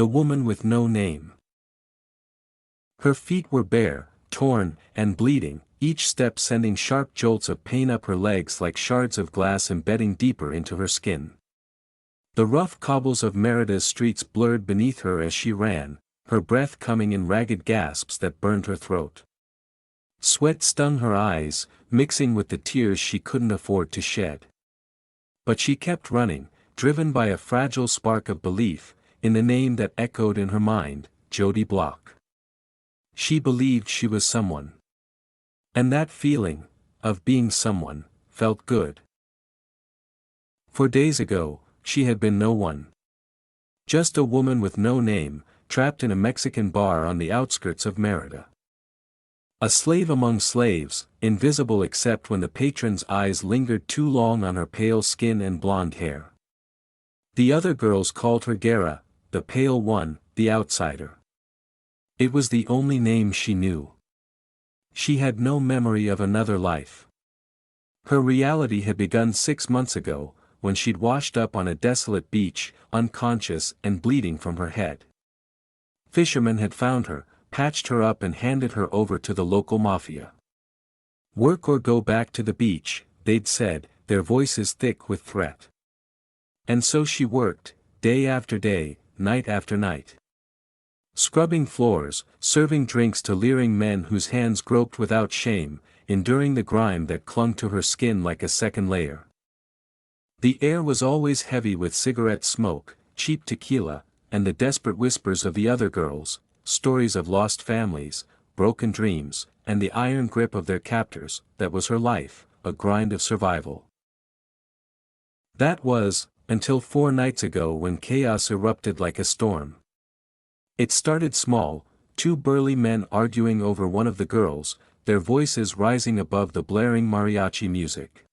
The woman with no name. Her feet were bare, torn, and bleeding, each step sending sharp jolts of pain up her legs like shards of glass embedding deeper into her skin. The rough cobbles of Merida's streets blurred beneath her as she ran, her breath coming in ragged gasps that burned her throat. Sweat stung her eyes, mixing with the tears she couldn't afford to shed. But she kept running, driven by a fragile spark of belief, in the name that echoed in her mind, Jody Block. She believed she was someone. And that feeling, of being someone, felt good. For days ago, she had been no one. Just a woman with no name, trapped in a Mexican bar on the outskirts of Merida. A slave among slaves, invisible except when the patron's eyes lingered too long on her pale skin and blonde hair. The other girls called her Guerra, the pale one, the outsider. It was the only name she knew. She had no memory of another life. Her reality had begun 6 months ago, when she'd washed up on a desolate beach, unconscious and bleeding from her head. Fishermen had found her, patched her up and handed her over to the local mafia. Work or go back to the beach, they'd said, their voices thick with threat. And so she worked, day after day, night after night. Scrubbing floors, serving drinks to leering men whose hands groped without shame, enduring the grime that clung to her skin like a second layer. The air was always heavy with cigarette smoke, cheap tequila, and the desperate whispers of the other girls, stories of lost families, broken dreams, and the iron grip of their captors. That was her life, a grind of survival. That was, until 4 nights ago when chaos erupted like a storm. It started small, 2 burly men arguing over one of the girls, their voices rising above the blaring mariachi music.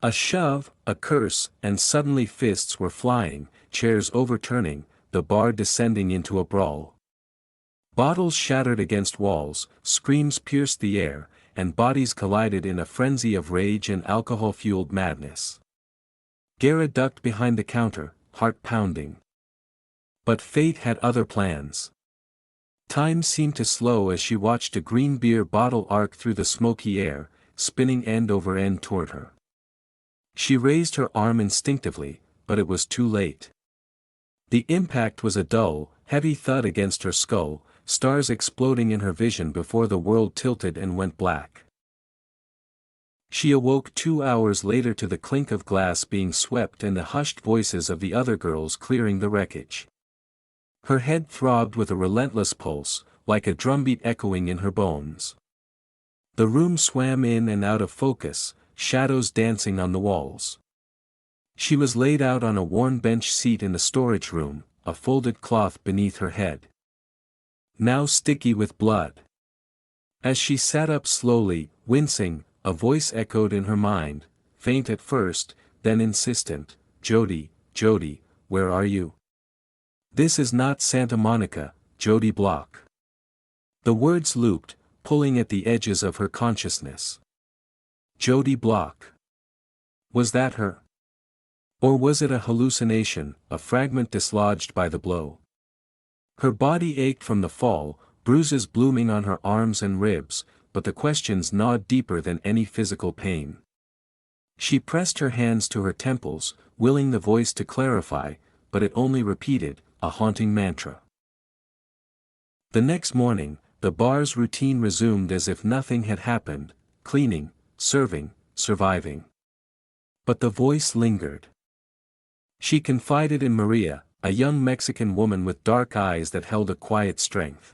A shove, a curse, and suddenly fists were flying, chairs overturning, the bar descending into a brawl. Bottles shattered against walls, screams pierced the air, and bodies collided in a frenzy of rage and alcohol-fueled madness. Guerra ducked behind the counter, heart pounding. But fate had other plans. Time seemed to slow as she watched a green beer bottle arc through the smoky air, spinning end over end toward her. She raised her arm instinctively, but it was too late. The impact was a dull, heavy thud against her skull, stars exploding in her vision before the world tilted and went black. She awoke 2 hours later to the clink of glass being swept and the hushed voices of the other girls clearing the wreckage. Her head throbbed with a relentless pulse, like a drumbeat echoing in her bones. The room swam in and out of focus, shadows dancing on the walls. She was laid out on a worn bench seat in the storage room, a folded cloth beneath her head. Now sticky with blood. As she sat up slowly, wincing, a voice echoed in her mind, faint at first, then insistent, "Jody, Jody, where are you? This is not Santa Monica, Jody Block." The words looped, pulling at the edges of her consciousness. Jody Block. Was that her? Or was it a hallucination, a fragment dislodged by the blow? Her body ached from the fall, bruises blooming on her arms and ribs, but the questions gnawed deeper than any physical pain. She pressed her hands to her temples, willing the voice to clarify, but it only repeated, a haunting mantra. The next morning, the bar's routine resumed as if nothing had happened, cleaning, serving, surviving. But the voice lingered. She confided in Maria, a young Mexican woman with dark eyes that held a quiet strength.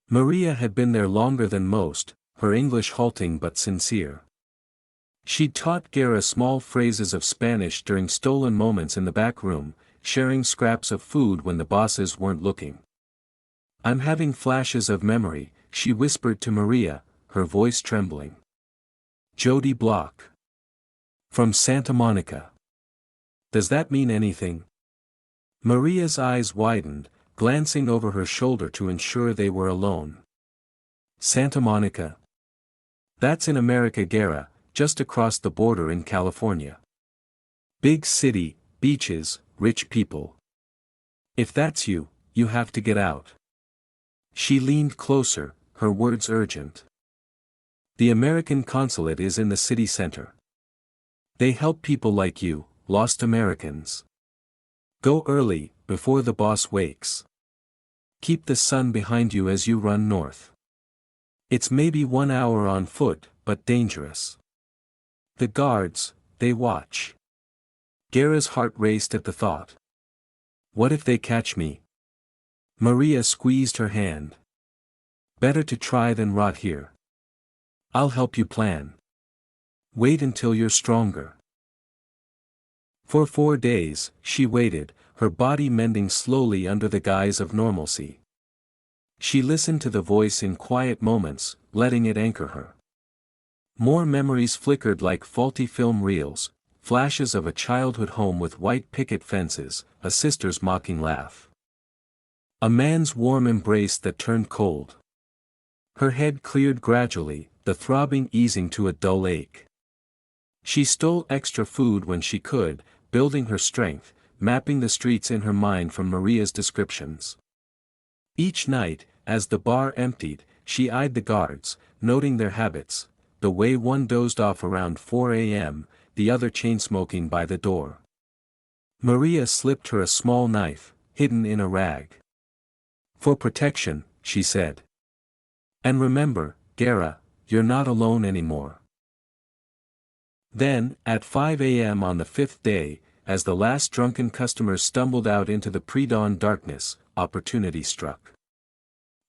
Maria had been there longer than most, her English halting but sincere. She'd taught Guerra small phrases of Spanish during stolen moments in the back room, sharing scraps of food when the bosses weren't looking. "I'm having flashes of memory," she whispered to Maria, her voice trembling. "Jody Block. From Santa Monica. Does that mean anything?" Maria's eyes widened, glancing over her shoulder to ensure they were alone. "Santa Monica? That's in America, Guerra, just across the border in California. Big city, beaches, rich people. If that's you, you have to get out. She leaned closer, her words urgent. The American consulate is in the city center. They help people like you, lost Americans. Go early, before the boss wakes. Keep the sun behind you as you run north. It's maybe 1 hour on foot, but dangerous. The guards, they watch. Guerra's heart raced at the thought. What if they catch me? Maria squeezed her hand. Better to try than rot here. I'll help you plan. Wait until you're stronger. For 4 days, she waited, her body mending slowly under the guise of normalcy. She listened to the voice in quiet moments, letting it anchor her. More memories flickered like faulty film reels, flashes of a childhood home with white picket fences, a sister's mocking laugh. A man's warm embrace that turned cold. Her head cleared gradually, the throbbing easing to a dull ache. She stole extra food when she could, building her strength, mapping the streets in her mind from Maria's descriptions. Each night, as the bar emptied, she eyed the guards, noting their habits, the way one dozed off around 4 a.m., the other chain-smoking by the door. Maria slipped her a small knife, hidden in a rag. For protection, she said. And remember, Guerra, you're not alone anymore. Then, at 5 a.m. on the 5th day, as the last drunken customers stumbled out into the pre-dawn darkness, opportunity struck.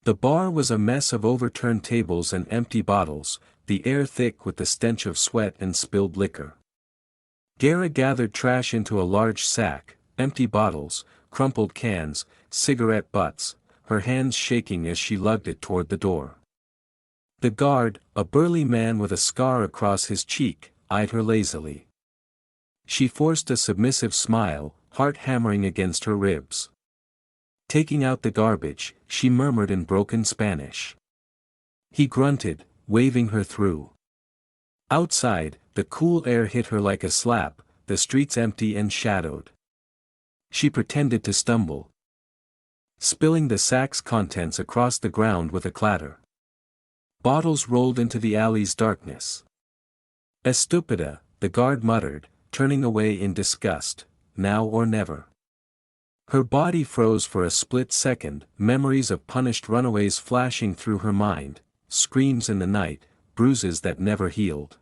The bar was a mess of overturned tables and empty bottles, the air thick with the stench of sweat and spilled liquor. Guerra gathered trash into a large sack, empty bottles, crumpled cans, cigarette butts, her hands shaking as she lugged it toward the door. The guard, a burly man with a scar across his cheek, eyed her lazily. She forced a submissive smile, heart hammering against her ribs. Taking out the garbage, she murmured in broken Spanish. He grunted, waving her through. Outside, the cool air hit her like a slap, the streets empty and shadowed. She pretended to stumble, spilling the sack's contents across the ground with a clatter. Bottles rolled into the alley's darkness. Estúpida, the guard muttered, turning away in disgust, now or never. Her body froze for a split second, memories of punished runaways flashing through her mind, screams in the night, bruises that never healed.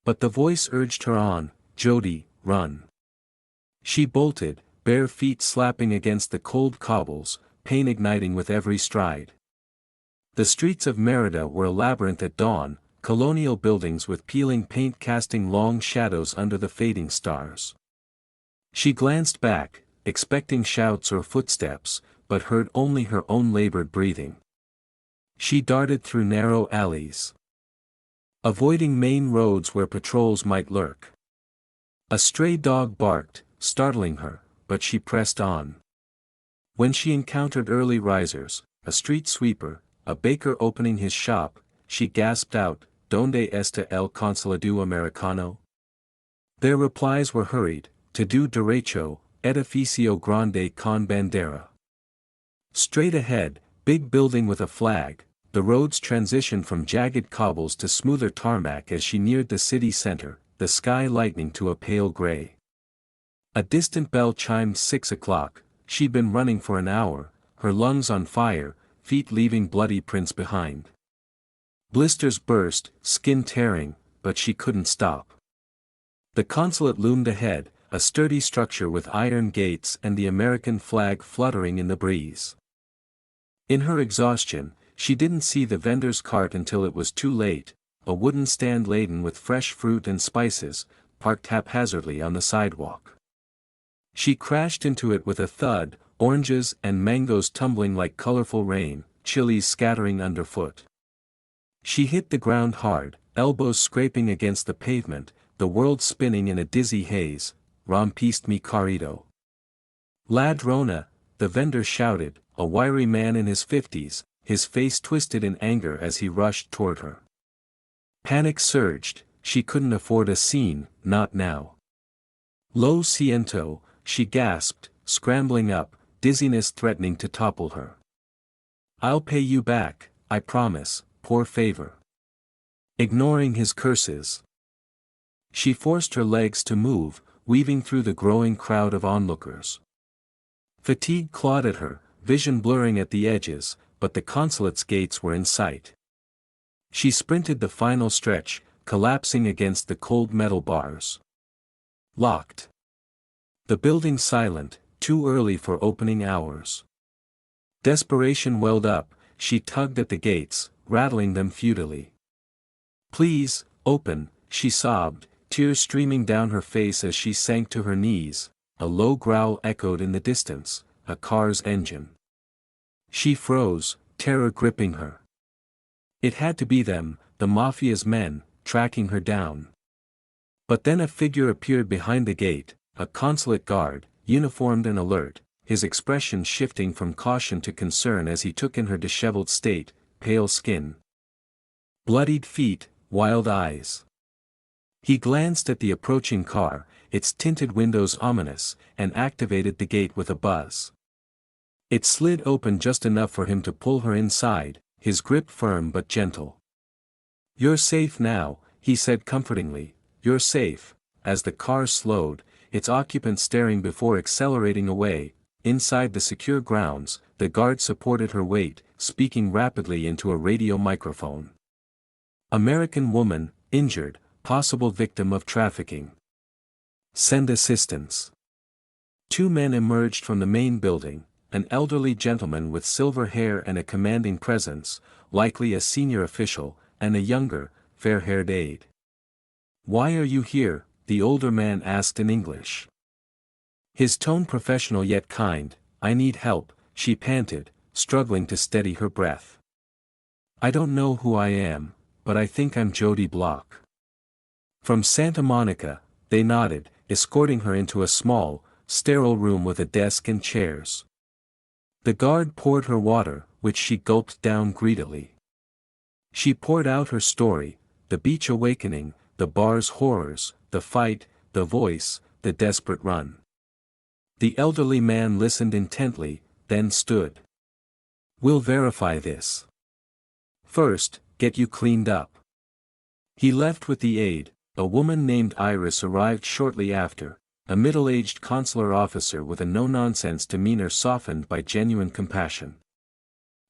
But the voice urged her on, Jody, run. She bolted, bare feet slapping against the cold cobbles, pain igniting with every stride. The streets of Mérida were a labyrinth at dawn, colonial buildings with peeling paint casting long shadows under the fading stars. She glanced back, expecting shouts or footsteps, but heard only her own labored breathing. She darted through narrow alleys, avoiding main roads where patrols might lurk. A stray dog barked, startling her, but she pressed on. When she encountered early risers, a street sweeper, a baker opening his shop, she gasped out, "Donde está el consulado americano?" Their replies were hurried, "To do derecho, edificio grande con bandera." Straight ahead, big building with a flag, the roads transitioned from jagged cobbles to smoother tarmac as she neared the city center, the sky lightening to a pale gray. A distant bell chimed 6 o'clock, she'd been running for an hour, her lungs on fire, feet leaving bloody prints behind. Blisters burst, skin tearing, but she couldn't stop. The consulate loomed ahead, a sturdy structure with iron gates and the American flag fluttering in the breeze. In her exhaustion, she didn't see the vendor's cart until it was too late, a wooden stand laden with fresh fruit and spices, parked haphazardly on the sidewalk. She crashed into it with a thud, oranges and mangoes tumbling like colorful rain, chilies scattering underfoot. She hit the ground hard, elbows scraping against the pavement, the world spinning in a dizzy haze. "Rompiste mi carrito." "Ladrona," the vendor shouted, a wiry man in his 50s, his face twisted in anger as he rushed toward her. Panic surged, she couldn't afford a scene, not now. "Lo siento," she gasped, scrambling up, dizziness threatening to topple her. "I'll pay you back, I promise, poor favor." Ignoring his curses, she forced her legs to move, weaving through the growing crowd of onlookers. Fatigue clawed at her, vision blurring at the edges, but the consulate's gates were in sight. She sprinted the final stretch, collapsing against the cold metal bars. Locked. The building silent, too early for opening hours. Desperation welled up, she tugged at the gates, rattling them futilely. "Please, open," she sobbed, tears streaming down her face as she sank to her knees. A low growl echoed in the distance, a car's engine. She froze, terror gripping her. It had to be them, the mafia's men, tracking her down. But then a figure appeared behind the gate, a consulate guard, uniformed and alert, his expression shifting from caution to concern as he took in her disheveled state, pale skin, bloodied feet, wild eyes. He glanced at the approaching car, its tinted windows ominous, and activated the gate with a buzz. It slid open just enough for him to pull her inside, his grip firm but gentle. "You're safe now," he said comfortingly, "you're safe," as the car slowed, its occupant staring before accelerating away. Inside the secure grounds, the guard supported her weight, speaking rapidly into a radio microphone. "American woman, injured, possible victim of trafficking. Send assistance." Two men emerged from the main building, an elderly gentleman with silver hair and a commanding presence, likely a senior official, and a younger, fair-haired aide. "Why are you here?" the older man asked in English. His tone professional yet kind. "I need help," she panted, struggling to steady her breath. "I don't know who I am, but I think I'm Jody Block." From Santa Monica, they nodded, escorting her into a small, sterile room with a desk and chairs. The guard poured her water, which she gulped down greedily. She poured out her story, the beach awakening, the bar's horrors, the fight, the voice, the desperate run. The elderly man listened intently, then stood. "We'll verify this. First, get you cleaned up." He left with the aide. A woman named Iris arrived shortly after, a middle-aged consular officer with a no-nonsense demeanor softened by genuine compassion.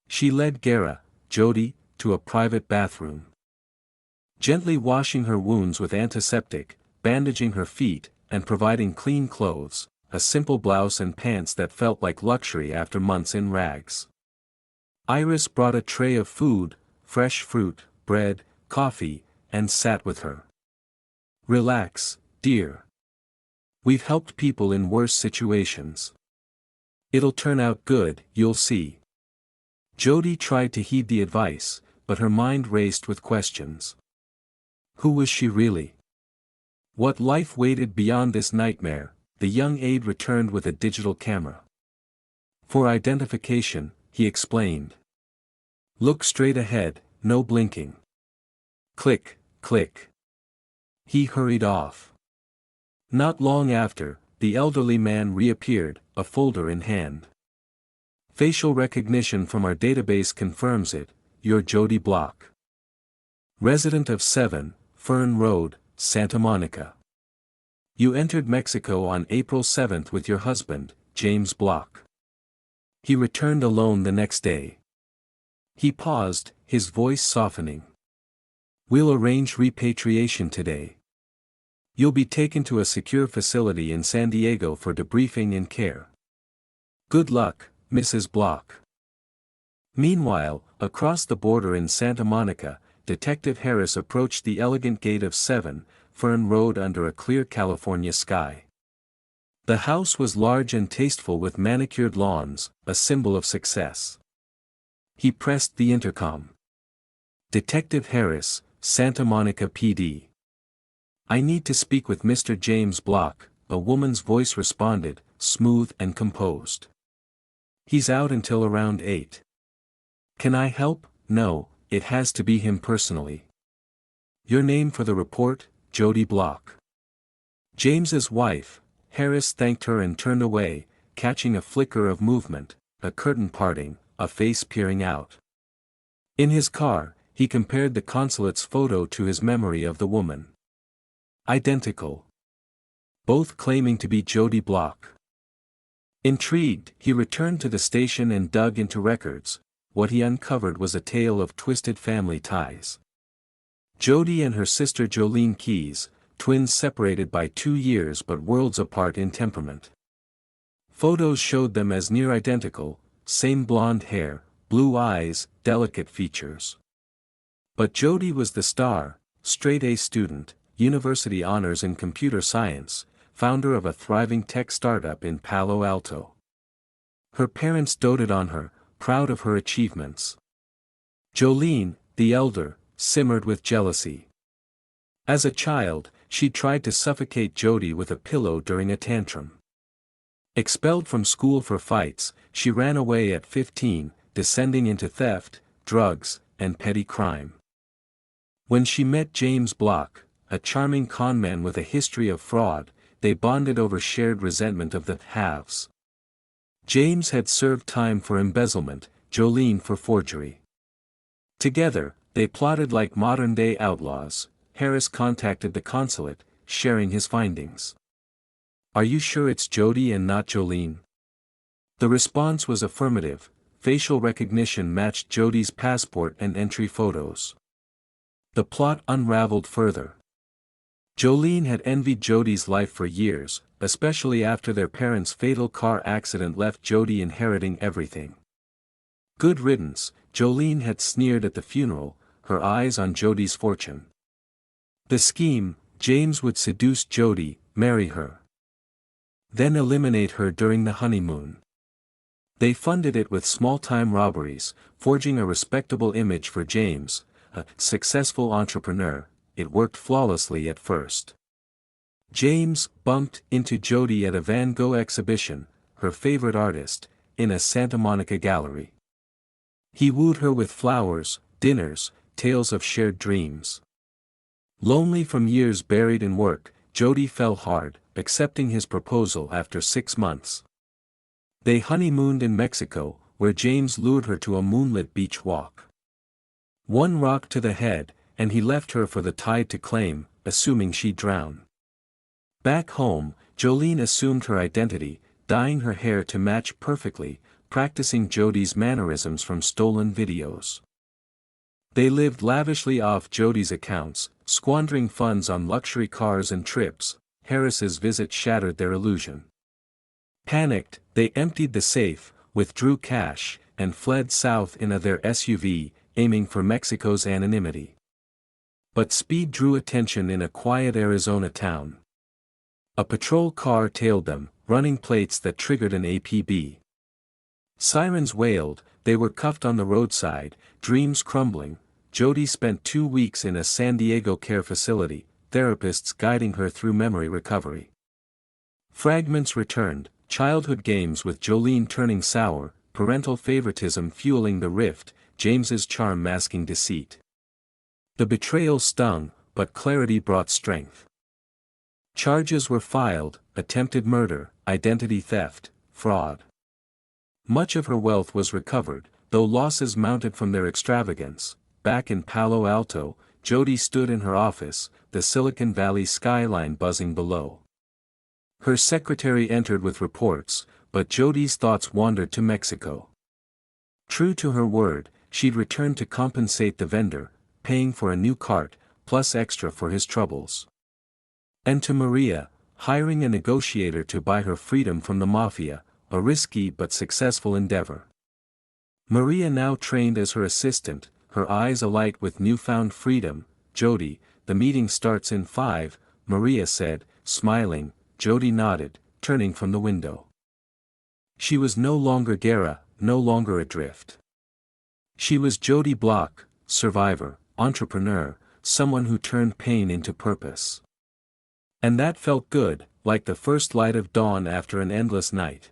She led Guerra, Jody, to a private bathroom. Gently washing her wounds with antiseptic, bandaging her feet, and providing clean clothes, a simple blouse and pants that felt like luxury after months in rags. Iris brought a tray of food, fresh fruit, bread, coffee, and sat with her. "Relax, dear. We've helped people in worse situations. It'll turn out good, you'll see." Jody tried to heed the advice, but her mind raced with questions. Who was she really? What life waited beyond this nightmare? The young aide returned with a digital camera. "For identification," he explained. "Look straight ahead, no blinking." Click, click. He hurried off. Not long after, the elderly man reappeared, a folder in hand. "Facial recognition from our database confirms it, you're Jody Block. Resident of 7, Fern Road, Santa Monica. You entered Mexico on April 7 with your husband, James Block. He returned alone the next day." He paused, his voice softening. "We'll arrange repatriation today. You'll be taken to a secure facility in San Diego for debriefing and care. Good luck, Mrs. Block." Meanwhile, across the border in Santa Monica, Detective Harris approached the elegant gate of 7, Fern Road under a clear California sky. The house was large and tasteful with manicured lawns, a symbol of success. He pressed the intercom. "Detective Harris, Santa Monica PD. I need to speak with Mr. James Block," a woman's voice responded, smooth and composed. "He's out until around 8. Can I help?" "No, it has to be him personally." "Your name for the report?" "Jody Block." James's wife. Harris thanked her and turned away, catching a flicker of movement, a curtain parting, a face peering out. In his car, he compared the consulate's photo to his memory of the woman. Identical. Both claiming to be Jody Block. Intrigued, he returned to the station and dug into records. What he uncovered was a tale of twisted family ties. Jody and her sister Jolene Keyes, twins separated by 2 years but worlds apart in temperament. Photos showed them as near identical, same blonde hair, blue eyes, delicate features. But Jody was the star, straight-A student, university honors in computer science, founder of a thriving tech startup in Palo Alto. Her parents doted on her, proud of her achievements. Jolene, the elder, simmered with jealousy. As a child, she tried to suffocate Jody with a pillow during a tantrum. Expelled from school for fights, she ran away at 15, descending into theft, drugs, and petty crime. When she met James Block, a charming conman with a history of fraud, they bonded over shared resentment of the haves. James had served time for embezzlement, Jolene for forgery. Together, they plotted like modern-day outlaws. Harris contacted the consulate, sharing his findings. "Are you sure it's Jody and not Jolene?" The response was affirmative. Facial recognition matched Jody's passport and entry photos. The plot unraveled further. Jolene had envied Jody's life for years, especially after their parents' fatal car accident left Jody inheriting everything. Good riddance, Jolene had sneered at the funeral, her eyes on Jody's fortune. The scheme: James would seduce Jody, marry her, then eliminate her during the honeymoon. They funded it with small-time robberies, forging a respectable image for James, a successful entrepreneur. It worked flawlessly at first. James bumped into Jody at a Van Gogh exhibition, her favorite artist, in a Santa Monica gallery. He wooed her with flowers, dinners, tales of shared dreams. Lonely from years buried in work, Jody fell hard, accepting his proposal after 6 months. They honeymooned in Mexico, where James lured her to a moonlit beach walk. One rock to the head, and he left her for the tide to claim, assuming she'd drown. Back home, Jolene assumed her identity, dyeing her hair to match perfectly, practicing Jody's mannerisms from stolen videos. They lived lavishly off Jody's accounts, squandering funds on luxury cars and trips. Harris's visit shattered their illusion. Panicked, they emptied the safe, withdrew cash, and fled south in their SUV, aiming for Mexico's anonymity. But speed drew attention in a quiet Arizona town. A patrol car tailed them, running plates that triggered an APB. Sirens wailed, they were cuffed on the roadside, dreams crumbling. Jody spent 2 weeks in a San Diego care facility, therapists guiding her through memory recovery. Fragments returned, childhood games with Jolene turning sour, parental favoritism fueling the rift, James's charm masking deceit. The betrayal stung, but clarity brought strength. Charges were filed: attempted murder, identity theft, fraud. Much of her wealth was recovered, though losses mounted from their extravagance. Back in Palo Alto, Jody stood in her office, the Silicon Valley skyline buzzing below. Her secretary entered with reports, but Jody's thoughts wandered to Mexico. True to her word, she'd return to compensate the vendor, paying for a new cart, plus extra for his troubles. And to Maria, hiring a negotiator to buy her freedom from the mafia, a risky but successful endeavor. Maria now trained as her assistant, her eyes alight with newfound freedom. "Jody, the meeting starts in 5, Maria said, smiling. Jody nodded, turning from the window. She was no longer Guerra, no longer adrift. She was Jody Block, survivor, entrepreneur, someone who turned pain into purpose. And that felt good, like the first light of dawn after an endless night.